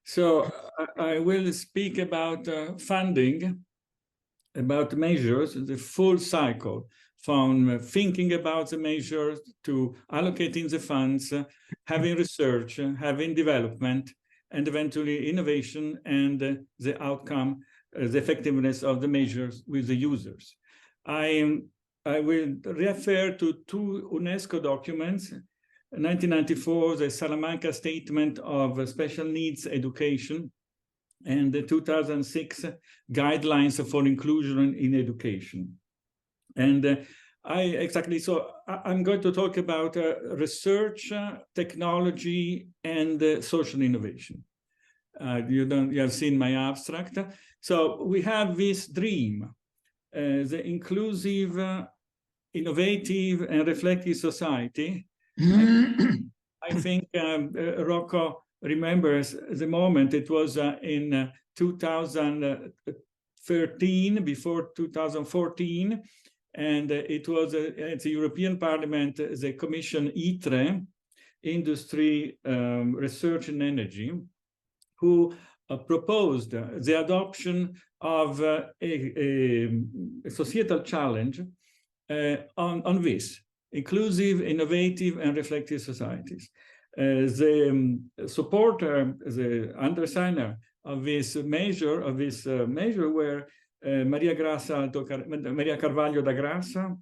So I will speak about funding, about measures, the full cycle, from thinking about the measures to allocating the funds, having research, having development, and eventually innovation and the outcome, the effectiveness of the measures with the users. I will refer to two UNESCO documents. 1994, the Salamanca Statement of Special Needs Education, and the 2006 Guidelines for Inclusion in Education. And I'm going to talk about research, technology, and social innovation. You have seen my abstract. So we have this dream, the inclusive, innovative, and reflective society. I think Rocco remembers the moment. It was in 2013, before 2014, and it was at the European Parliament, the Commission ITRE, Industry, Research and Energy, who proposed the adoption of a societal challenge on this. Inclusive, innovative, and reflective societies. The supporter, the undersigner of this measure, were Maria Carvalho da Grassa,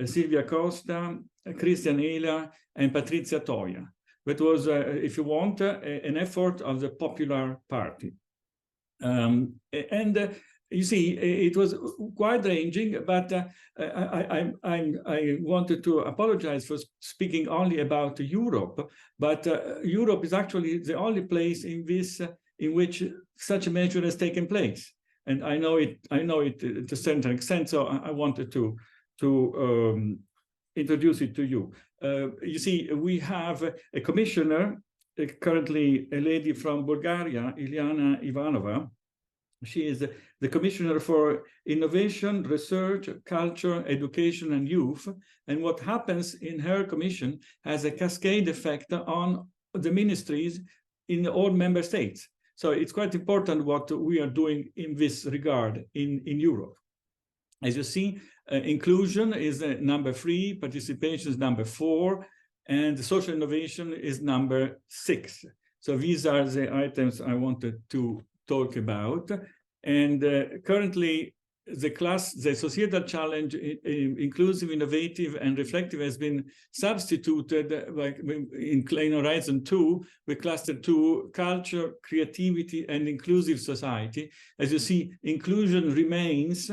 Silvia Costa, Christian Ehler, and Patrizia Toia. That was, if you want, an effort of the Popular Party. You see, it was quite ranging, but I wanted to apologize for speaking only about Europe, but Europe is actually the only place in which such a measure has taken place. And I know it to a certain extent, so I wanted to introduce it to you. You see, we have a commissioner, currently a lady from Bulgaria, Iliana Ivanova. She is the Commissioner for Innovation, Research, Culture, Education, and Youth. And what happens in her commission has a cascade effect on the ministries in all member states. So it's quite important what we are doing in this regard in Europe. As you see, inclusion is number 3, participation is number 4, and social innovation is number 6. So these are the items I wanted to talk about. And currently, the societal challenge, inclusive, innovative, and reflective, has been substituted in Horizon 2 with Cluster 2, culture, creativity, and inclusive society. As you see, inclusion remains,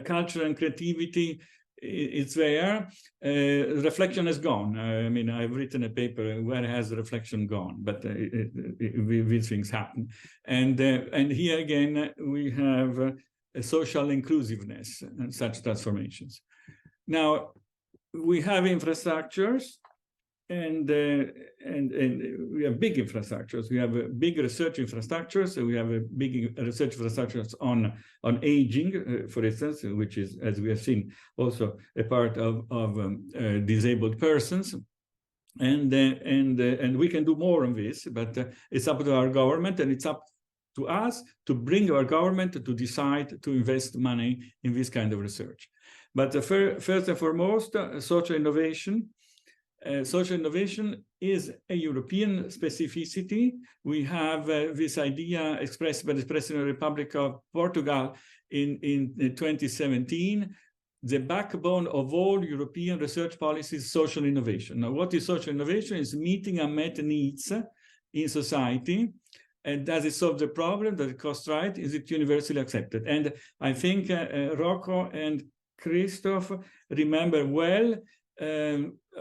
culture and creativity, it's there. Reflection has gone. I mean, I've written a paper, where has reflection gone? But these things happen. And here again, we have a social inclusive,ness and such transformations. Now, we have infrastructures, and we have big infrastructures. We have big research infrastructures. We have a big research infrastructures on aging, for instance, which is, as we have seen, also a part of disabled persons. And we can do more on this, but it's up to our government, and it's up to us to bring our government to decide to invest money in this kind of research. But first and foremost, social innovation. Social innovation is a European specificity. We have this idea expressed by the President of the Republic of Portugal in 2017. The backbone of all European research policies, social innovation. Now, what is social innovation? Is meeting unmet needs in society. And does it solve the problem? Does it cost right? Is it universally accepted? And I think Rocco and Christoph remember well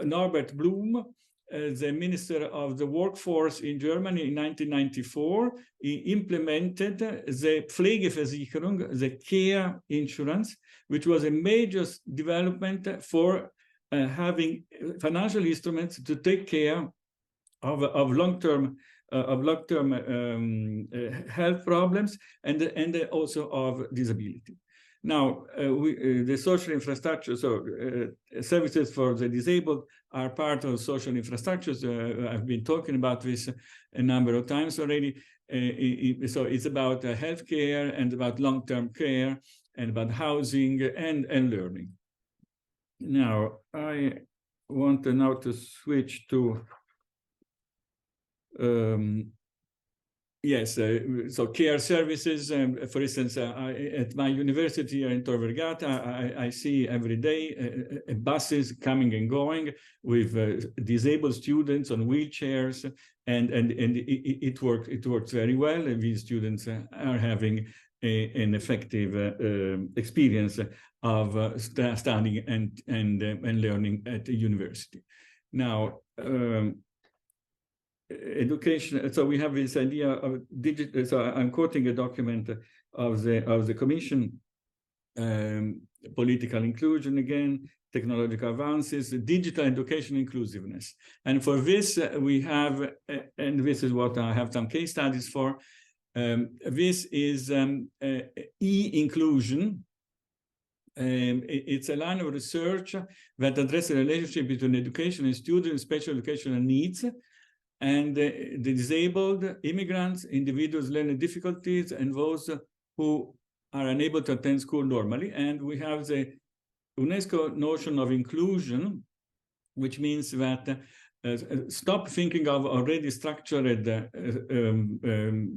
Norbert Blum, the Minister of the Workforce in Germany in 1994. He implemented the Pflegeversicherung, the care insurance, which was a major development for having financial instruments to take care of long-term health problems and also of disability. Now, the social infrastructure, so services for the disabled are part of social infrastructures. I've been talking about this a number of times already. So it's about healthcare and about long-term care and about housing and learning. Now, I want now to switch to yes, so care services. For instance, at my university in Tor Vergata, I see every day buses coming and going with disabled students on wheelchairs, and it works very well. And these students are having an effective experience of studying and learning at the university. Now. Education. So we have this idea of digital. So I'm quoting a document of the Commission, political inclusion again, technological advances, digital education inclusiveness. And for this we have, and this is what I have some case studies for. This is e-inclusion. It's a line of research that addresses the relationship between education and students, special educational needs, and the disabled, immigrants, individuals learning difficulties, and those who are unable to attend school normally. And we have the UNESCO notion of inclusion, which means that stop thinking of already structured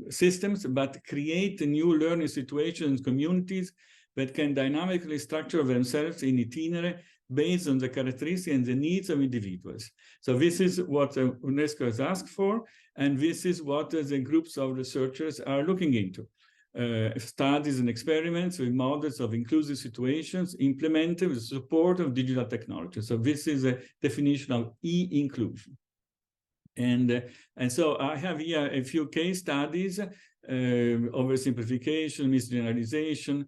systems, but create new learning situations, communities that can dynamically structure themselves in itinerary based on the characteristics and the needs of individuals. So this is what UNESCO has asked for, and this is what the groups of researchers are looking into. Studies and experiments with models of inclusive situations implemented with the support of digital technology. So this is a definition of e-inclusion. And so I have here a few case studies: oversimplification, misgeneralization,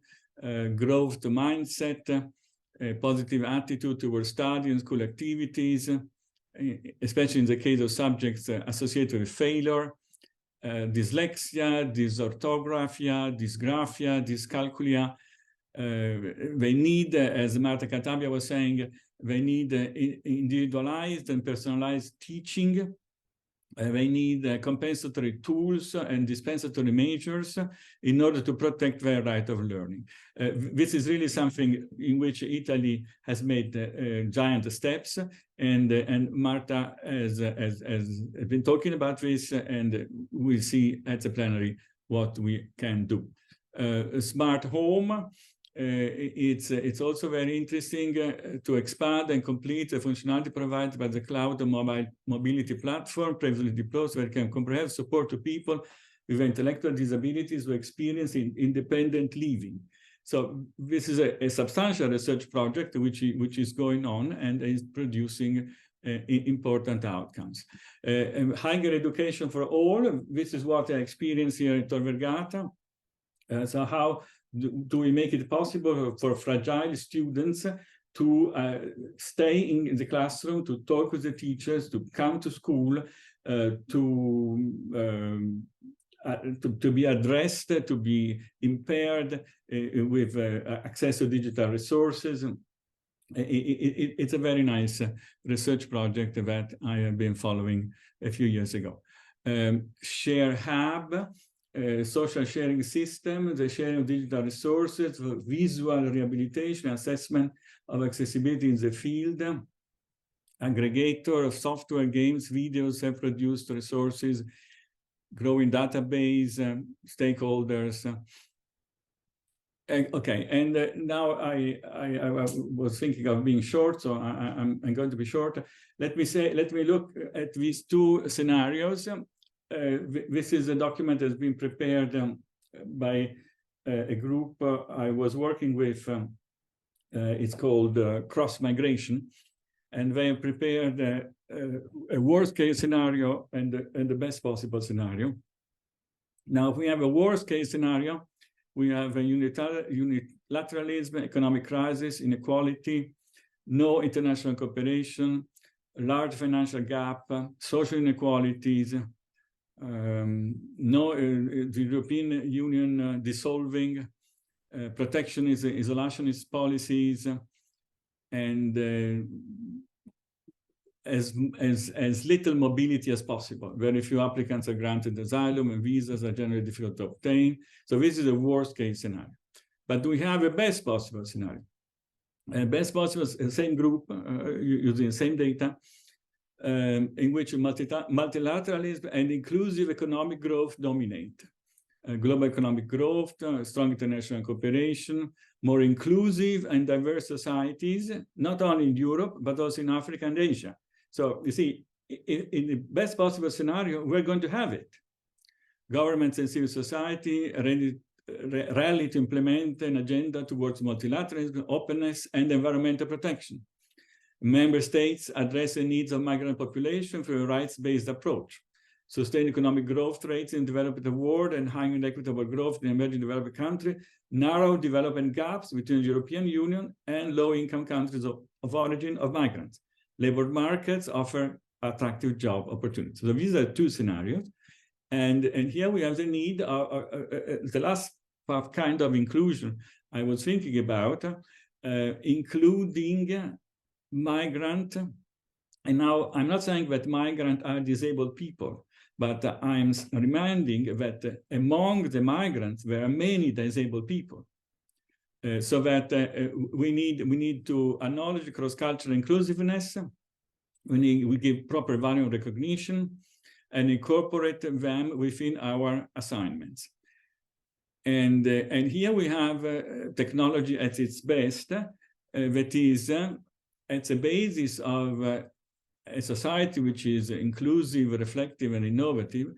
growth mindset, positive attitude towards study and school activities, especially in the case of subjects associated with failure, dyslexia, dysorthographia, dysgraphia, dyscalculia. They need, as Marta Catabia was saying, they need individualized and personalized teaching. They need compensatory tools and dispensatory measures in order to protect their right of learning. This is really something in which Italy has made giant steps, and Marta has been talking about this, and we'll see at the plenary what we can do. Smart home. It's also very interesting to expand and complete the functionality provided by the cloud and mobile mobility platform previously deployed, where it can comprehend support to people with intellectual disabilities who experience independent living. So this is a substantial research project which is going on and is producing important outcomes. Higher education for all. This is what I experience here in Tor Vergata. So how do we make it possible for fragile students to stay in the classroom, to talk with the teachers, to come to school, to be addressed, to be impaired with access to digital resources? It's a very nice research project that I have been following a few years ago. Share Hub. Social sharing system, the sharing of digital resources, visual rehabilitation, assessment of accessibility in the field, aggregator of software, games, videos, self-produced resources, growing database, stakeholders. Okay, and now I was thinking of being short, so I'm going to be short. Let me look at these two scenarios. This is a document that's been prepared by a group I was working with. It's called Cross Migration, and they have prepared a worst case scenario and the best possible scenario. Now, if we have a worst case scenario, we have a unilateralism, economic crisis, inequality, no international cooperation, large financial gap, social inequalities, the European Union dissolving, protectionist, isolationist policies, and as little mobility as possible. Very few applicants are granted asylum, and visas are generally difficult to obtain. So this is a worst case scenario. But we have a best possible scenario. Best possible, same group, using the same data, in which multilateralism and inclusive economic growth dominate. Global economic growth, strong international cooperation, more inclusive and diverse societies, not only in Europe, but also in Africa and Asia. So you see, in the best possible scenario, we're going to have it. Governments and civil society rally to implement an agenda towards multilateralism, openness, and environmental protection. Member states address the needs of migrant population through a rights-based approach. Sustain economic growth rates in developed world and high and equitable growth in emerging developed countries, narrow development gaps between the European Union and low-income countries of origin of migrants. Labor markets offer attractive job opportunities. So these are two scenarios. And here we have the need, the last kind of inclusion I was thinking about, including migrant. And now I'm not saying that migrants are disabled people, but I'm reminding that among the migrants, there are many disabled people. So that we need to acknowledge cross-cultural inclusiveness. We give proper value and recognition and incorporate them within our assignments. And here we have technology at its best, that is at the basis of a society which is inclusive, reflective, and innovative.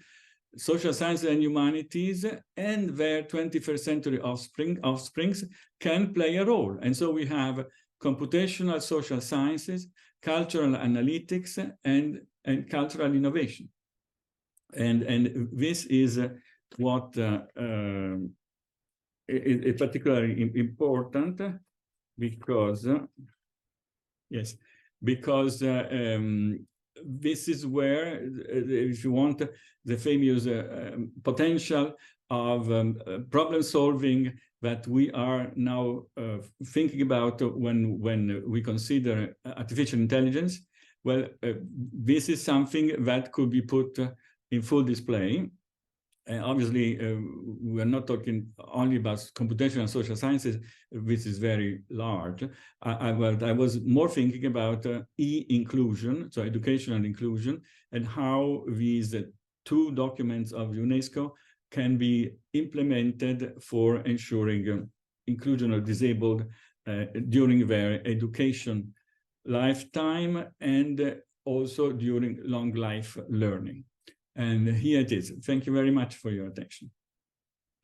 Social sciences and humanities and their 21st century offsprings can play a role. And so we have computational social sciences, cultural analytics, and cultural innovation. And this is what is particularly important because, yes, because this is where, if you want, the famous potential of problem solving that we are now thinking about when we consider artificial intelligence. Well, this is something that could be put in full display. Obviously, we are not talking only about computational and social sciences, which is very large. I was more thinking about e-inclusion, so educational inclusion, and how these two documents of UNESCO can be implemented for ensuring inclusion of disabled during their education lifetime and also during long life learning. And here it is. Thank you very much for your attention.